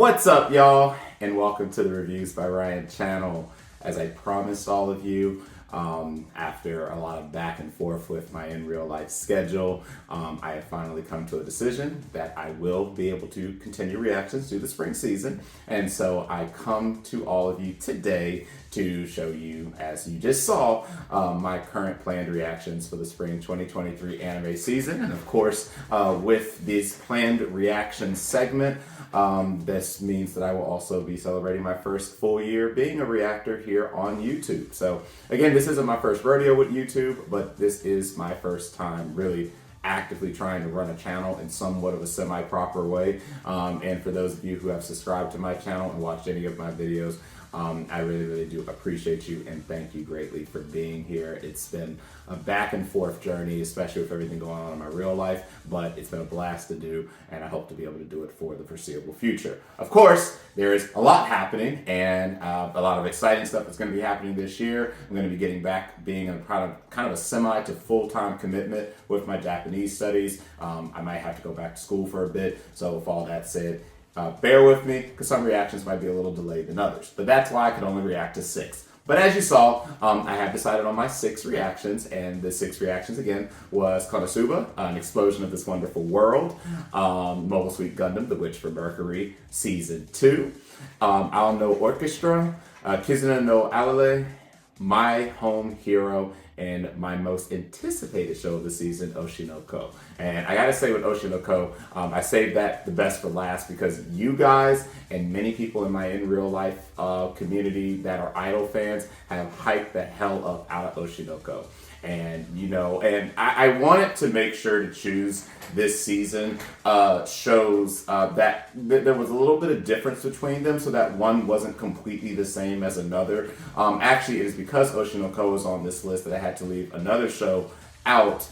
What's up, y'all? And welcome to the Reviews by Ryan channel. As I promised all of you, after a lot of back and forth with my in real life schedule, I have finally come to a decision that I will be able to continue reactions through the spring season. And so I come to all of you today to show you, as you just saw, my current planned reactions for the spring 2023 anime season. And of course, with this planned reaction segment, this means that I will also be celebrating my first full year being a reactor here on YouTube. So again, this isn't my first rodeo with YouTube, but this is my first time really actively trying to run a channel in somewhat of a semi-proper way. And for those of you who have subscribed to my channel and watched any of my videos, I really do appreciate you and thank you greatly for being here. It's been a back and forth journey, especially with everything going on in my real life, but it's been a blast to do, and I hope to be able to do it for the foreseeable future. Of course, there is a lot happening, and a lot of exciting stuff that's going to be happening this year. I'm going to be getting back being in kind of a semi to full-time commitment with my Japanese studies. I might have to go back to school for a bit, so with all that said, bear with me, because some reactions might be a little delayed than others. But that's why I can only react to 6. But as you saw, I have decided on my 6 reactions, and the 6 reactions again was Konosuba, An Explosion of This Wonderful World, Mobile Suit Gundam, The Witch from Mercury, Season 2, Ao no Orchestra, Kizuna no Alele, My Home Hero, and my most anticipated show of the season, Oshinoko. And I gotta say with Oshinoko, I saved that the best for last because you guys and many people in my in real life community that are Idol fans have hyped the hell up out of Oshinoko. And and I wanted to make sure to choose this season shows that there was a little bit of difference between them, so that one wasn't completely the same as another. Actually, it is because Oshinoko was on this list that I had to leave another show out.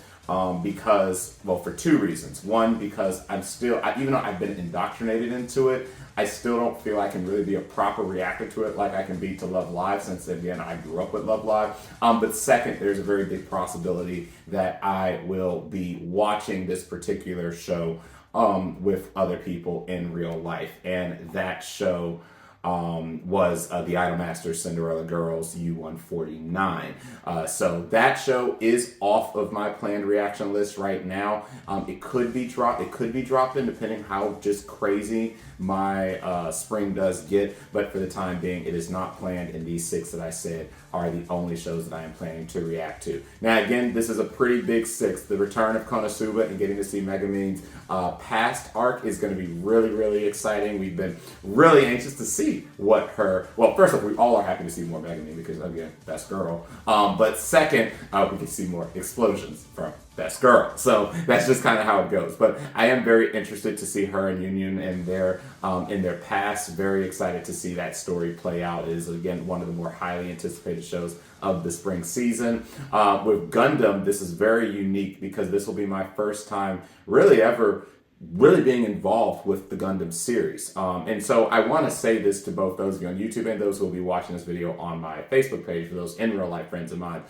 Because, well, for 2 reasons. One, because even though I've been indoctrinated into it, I still don't feel I can really be a proper reactor to it like I can be to Love Live, since again, I grew up with Love Live. But second, there's a very big possibility that I will be watching this particular show with other people in real life. And that show was the Idolmaster Cinderella Girls U-149. So that show is off of my planned reaction list right now. It could be dropped in depending how just crazy my spring does get, but for the time being, it is not planned, and these 6 that I said are the only shows that I am planning to react to. Now again, this is a pretty big 6. The return of Konosuba and getting to see Megumin's past arc is going to be really exciting. We've been really anxious to see what well, first off, we all are happy to see more Megumin because, again, best girl. But second, we can see more explosions from best girl. So that's just kind of how it goes. But I am very interested to see her and Union in their past. Very excited to see that story play out. It is, again, one of the more highly anticipated shows of the spring season. With Gundam, this is very unique because this will be my first time really being involved with the Gundam series. And so I want to say this to both those of you on YouTube and those who will be watching this video on my Facebook page, for those in real life friends of mine,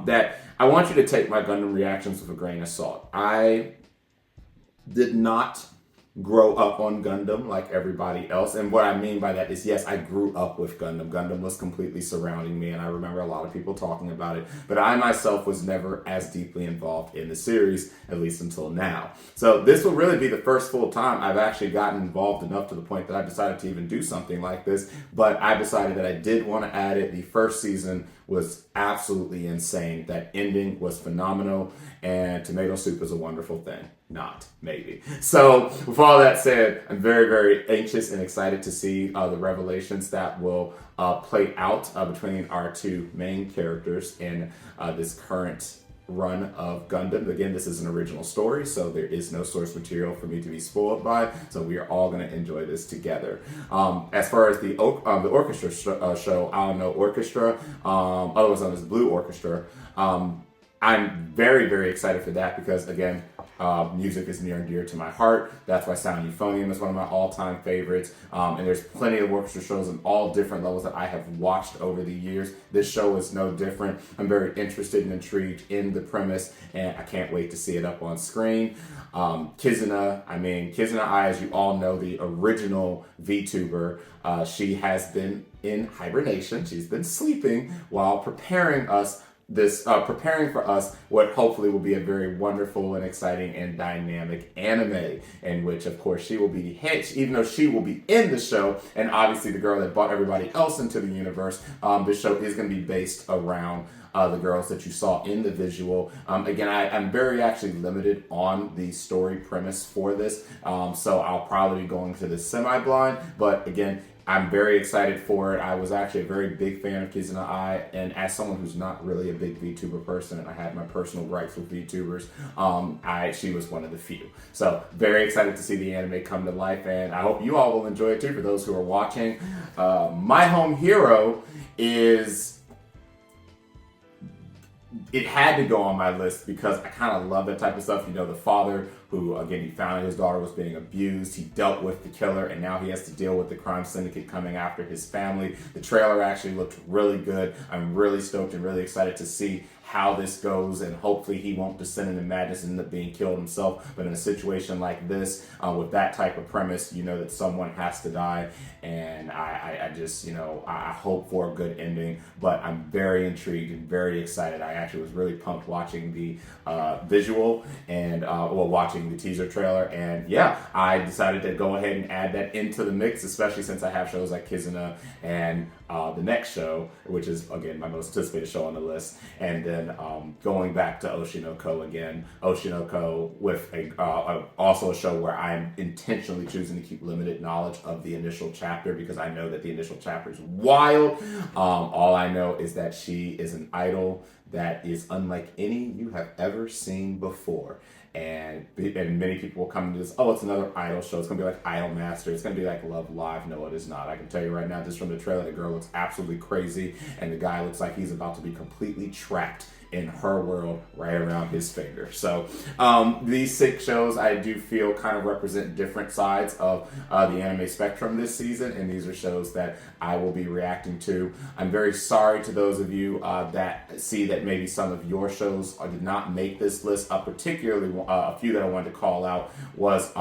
that I want you to take my Gundam reactions with a grain of salt. I did not grow up on Gundam like everybody else. And what I mean by that is, yes, I grew up with Gundam. Gundam was completely surrounding me, and I remember a lot of people talking about it, but I myself was never as deeply involved in the series, at least until now. So this will really be the first full time I've actually gotten involved enough to the point that I decided to even do something like this, but I decided that I did want to add it. The first season was absolutely insane. That ending was phenomenal, and tomato soup is a wonderful thing. Not maybe. So with all that said, I'm very anxious and excited to see the revelations that will play out between our 2 main characters in this current run of Gundam. Again, this is an original story, so there is no source material for me to be spoiled by, so we are all going to enjoy this together. As far as the orchestra show, Ao no Orchestra, otherwise known as Blue Orchestra, I'm very, very excited for that because, again, music is near and dear to my heart. That's why Sound Euphonium is one of my all-time favorites. And there's plenty of orchestra shows in all different levels that I have watched over the years. This show is no different. I'm very interested and intrigued in the premise, and I can't wait to see it up on screen. Kizuna Ai, as you all know, the original VTuber, she has been in hibernation. She's been sleeping while preparing for us what hopefully will be a very wonderful and exciting and dynamic anime, in which of course she will be even though she will be in the show and obviously the girl that brought everybody else into the universe. The show is going to be based around the girls that you saw in the visual. Again, I'm very actually limited on the story premise for this, so I'll probably be going to this semi-blind, but again, I'm very excited for it. I was actually a very big fan of Kizuna Ai, and as someone who's not really a big VTuber person, and I had my personal gripes with VTubers, she was one of the few. So very excited to see the anime come to life, and I hope you all will enjoy it too for those who are watching. My Home Hero it had to go on my list because I kind of love that type of stuff. You know, the father who, again, he found out his daughter was being abused. He dealt with the killer, and now he has to deal with the crime syndicate coming after his family. The trailer actually looked really good. I'm really stoked and really excited to see how this goes, and hopefully he won't descend into madness and end up being killed himself. But in a situation like this, with that type of premise, you know that someone has to die, and I just, I hope for a good ending. But I'm very intrigued and very excited. I actually was really pumped watching the visual and watching the teaser trailer, and yeah, I decided to go ahead and add that into the mix, especially since I have shows like Kizuna and the next show, which is again my most anticipated show on the list, and then going back to Oshinoko again. Oshinoko with also a show where I'm intentionally choosing to keep limited knowledge of the initial chapter because I know that the initial chapter is wild. All I know is that she is an idol that is unlike any you have ever seen before. And many people will come to this, it's another idol show. It's going to be like Idol Master. It's going to be like Love Live. No, it is not. I can tell you right now, just from the trailer, the girl looks absolutely crazy. And the guy looks like he's about to be completely trapped in her world right around his finger. So these 6 shows I do feel kind of represent different sides of the anime spectrum this season, and these are shows that I will be reacting to. I'm very sorry to those of you that see that maybe some of your shows did not make this list. Particularly a few that I wanted to call out was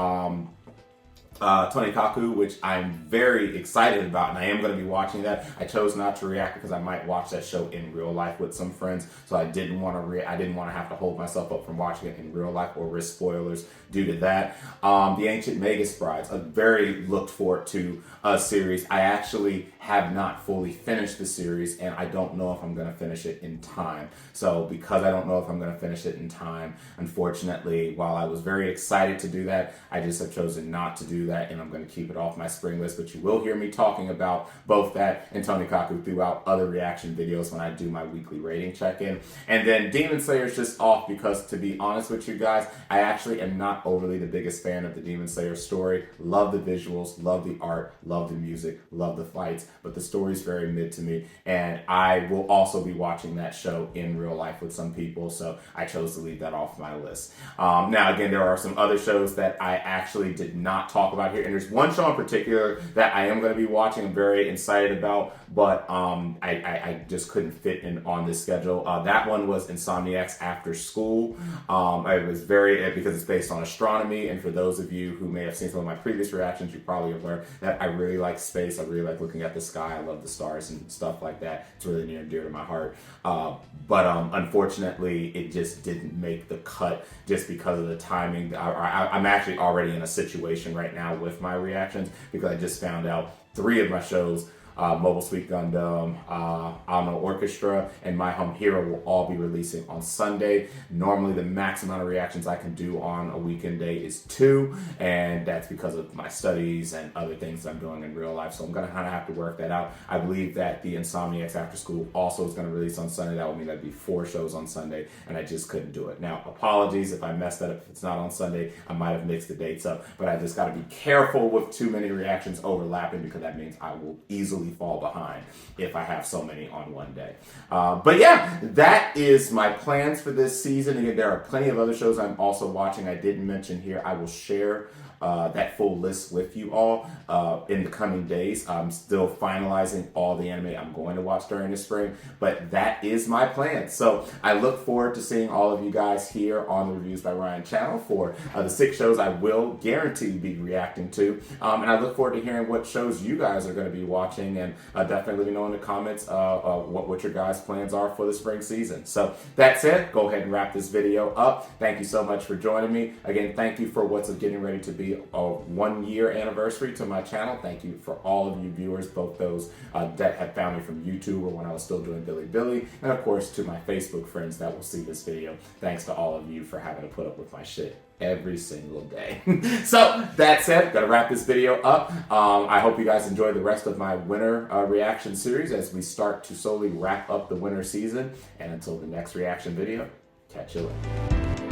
Tonikaku, which I'm very excited about, and I am going to be watching that. I chose not to react because I might watch that show in real life with some friends, so I didn't want to have to hold myself up from watching it in real life or risk spoilers due to that. The Ancient Magus Brides, a very looked forward to series. I actually have not fully finished the series, and I don't know if I'm going to finish it in time. So because I don't know if I'm going to finish it in time, unfortunately, while I was very excited to do that, I just have chosen not to do that, and I'm going to keep it off my spring list. But you will hear me talking about both that and Tonikaku throughout other reaction videos when I do my weekly rating check-in. And then Demon Slayer is just off because, to be honest with you guys, I actually am not overly the biggest fan of the Demon Slayer story. Love the visuals, love the art, love the music, love the fights, but the story is very mid to me, and I will also be watching that show in real life with some people, so I chose to leave that off my list. Now, again, there are some other shows that I actually did not talk about here, and there's one show in particular that I am going to be watching, I'm very excited about, but I just couldn't fit in on this schedule. That one was Insomniacs After School. I was because it's based on astronomy, and for those of you who may have seen some of my previous reactions, you probably have learned that I really like space. I really like looking at the sky. I love the stars and stuff like that. It's really near and dear to my heart. But unfortunately, it just didn't make the cut just because of the timing. I'm actually already in a situation right now with my reactions because I just found out 3 of my shows, Mobile Suit Gundam, Ano Orchestra, and My Home Hero will all be releasing on Sunday. Normally the max amount of reactions I can do on a weekend day is 2, and that's because of my studies and other things I'm doing in real life, so I'm going to kind of have to work that out. I believe that the Insomniacs After School also is going to release on Sunday. That would mean that'd be 4 shows on Sunday, and I just couldn't do it. Now, apologies if I messed that up. If it's not on Sunday, I might have mixed the dates up, but I just got to be careful with too many reactions overlapping because that means I will easily easily fall behind if I have so many on one day. But yeah, that is my plans for this season. Again, there are plenty of other shows I'm also watching I didn't mention here. I will share that full list with you all in the coming days. I'm still finalizing all the anime I'm going to watch during the spring, but that is my plan. So I look forward to seeing all of you guys here on the Reviews by Ryan channel for the 6 shows I will guarantee be reacting to. And I look forward to hearing what shows you guys are going to be watching, and definitely let me know in the comments what your guys' plans are for the spring season. So that's it. Go ahead and wrap this video up. Thank you so much for joining me. Again, thank you for what's getting ready to be a 1-year anniversary to my channel. Thank you for all of you viewers, both those that have found me from YouTube or when I was still doing Bilibili, and of course to my Facebook friends that will see this video. Thanks to all of you for having to put up with my shit every single day. So that's it. Gonna wrap this video up. I hope you guys enjoy the rest of my winter reaction series as we start to slowly wrap up the winter season. And until the next reaction video, catch you later.